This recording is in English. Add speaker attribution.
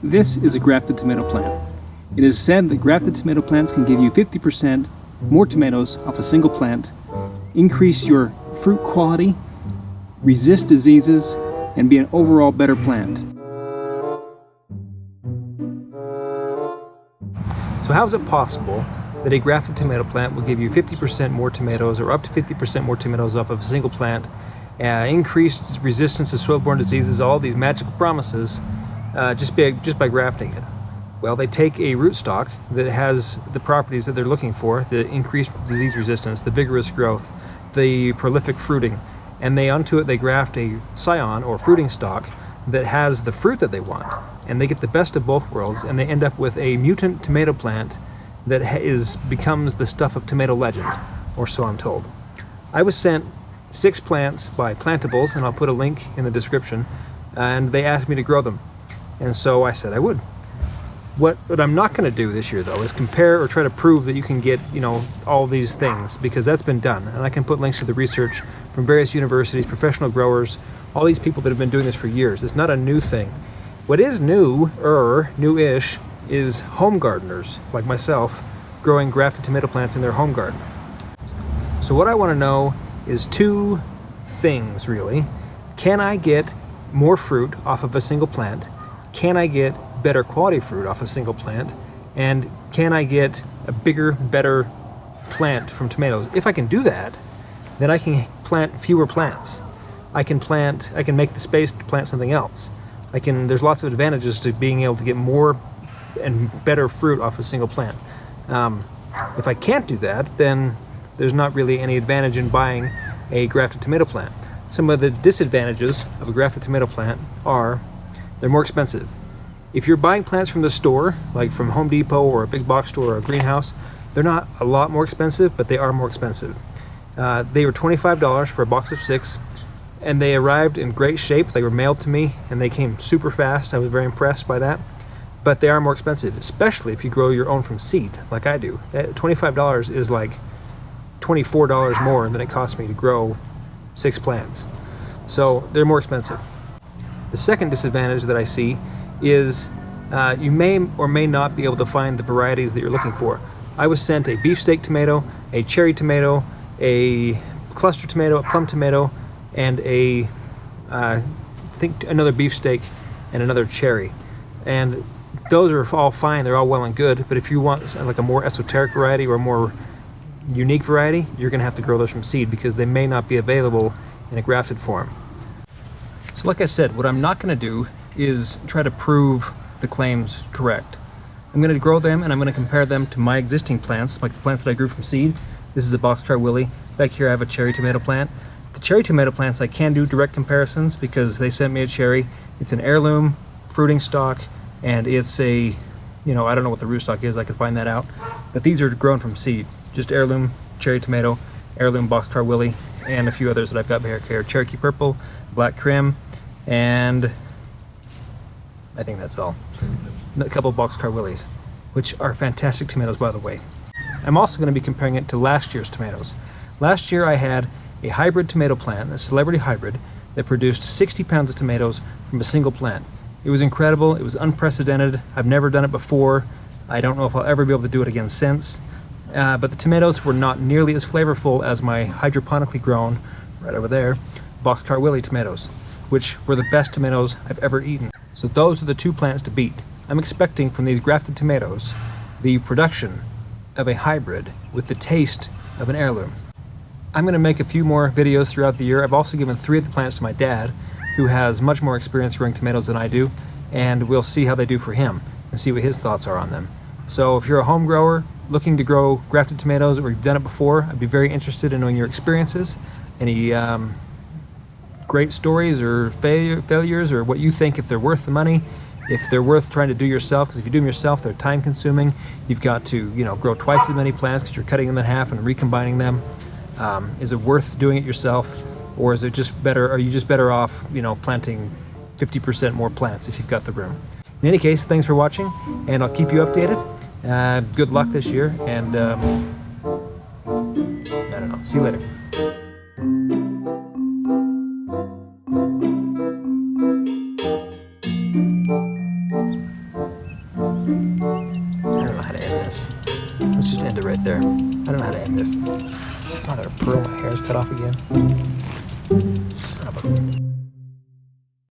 Speaker 1: This is a grafted tomato plant. It is said that grafted tomato plants can give you 50% more tomatoes off a single plant, increase your fruit quality, resist diseases, and be an overall better plant. So how is it possible that a grafted tomato plant will give you 50% more tomatoes, or up to 50% more tomatoes off of a single plant, increased resistance to soil-borne diseases, all these magical promises, just by grafting it? Well, they take a rootstock that has the properties that they're looking for, the increased disease resistance, the vigorous growth, the prolific fruiting, and onto it they graft a scion or fruiting stock that has the fruit that they want. And they get the best of both worlds, and they end up with a mutant tomato plant that becomes the stuff of tomato legend, or so I'm told. I was sent 6 plants by Plantables, and I'll put a link in the description, and they asked me to grow them. And so I said I would. What I'm not going to do this year, though, is compare or try to prove that you can get, all these things, because that's been done. And I can put links to the research from various universities, professional growers, all these people that have been doing this for years. It's not a new thing. What is newish, is home gardeners like myself growing grafted tomato plants in their home garden. So what I want to know is 2 things, really. Can I get more fruit off of a single plant? Can I get better quality fruit off a single plant? And can I get a bigger, better plant from tomatoes? If I can do that, then I can plant fewer plants. I can make the space to plant something else. There's lots of advantages to being able to get more and better fruit off a single plant. If I can't do that, then there's not really any advantage in buying a grafted tomato plant. Some of the disadvantages of a grafted tomato plant are they're more expensive. If you're buying plants from the store, like from Home Depot or a big box store or a greenhouse, they're not a lot more expensive, but they are more expensive. They were $25 for a box of 6, and they arrived in great shape. They were mailed to me, and they came super fast. I was very impressed by that. But they are more expensive, especially if you grow your own from seed, like I do. $25 is like $24 more than it cost me to grow 6 plants. So they're more expensive. The second disadvantage that I see is you may or may not be able to find the varieties that you're looking for. I was sent a beefsteak tomato, a cherry tomato, a cluster tomato, a plum tomato, and I think another beefsteak and another cherry. And those are all fine, they're all well and good, but if you want like a more esoteric variety or a more unique variety, you're going to have to grow those from seed because they may not be available in a grafted form. So like I said, what I'm not going to do is try to prove the claims correct. I'm going to grow them and I'm going to compare them to my existing plants, like the plants that I grew from seed. This is a boxcar willy. Back here I have a cherry tomato plant. The cherry tomato plants I can do direct comparisons because they sent me a cherry. It's an heirloom fruiting stock, and it's a, I don't know what the rootstock is, I could find that out. But these are grown from seed. Just heirloom cherry tomato, heirloom boxcar willy, and a few others that I've got back here. Cherokee purple, black crim, and I think that's all. A couple of boxcar willies, which are fantastic tomatoes, by the way. I'm also going to be comparing it to last year's tomatoes. Last year I had a hybrid tomato plant, a celebrity hybrid, that produced 60 pounds of tomatoes from a single plant. It was incredible, it was unprecedented, I've never done it before, I don't know if I'll ever be able to do it again since, but the tomatoes were not nearly as flavorful as my hydroponically grown, right over there, boxcar willy tomatoes, which were the best tomatoes I've ever eaten. So those are the 2 plants to beat. I'm expecting from these grafted tomatoes the production of a hybrid with the taste of an heirloom. I'm going to make a few more videos throughout the year. I've also given 3 of the plants to my dad, who has much more experience growing tomatoes than I do, and we'll see how they do for him and see what his thoughts are on them. So if you're a home grower looking to grow grafted tomatoes, or you've done it before, I'd be very interested in knowing your experiences, any great stories or failures, or what you think, if they're worth the money, if they're worth trying to do yourself, because if you do them yourself, they're time consuming. You've got to grow twice as many plants because you're cutting them in half and recombining them. Is it worth doing it yourself, or is it just better? Are you just better off, planting 50% more plants if you've got the room? In any case, thanks for watching, and I'll keep you updated. Good luck this year, and I don't know. See you later. I don't know how to end this. Let's just end it right there. I don't know how to end this. I'm not gonna pearl, my hair's cut off again. Son of a...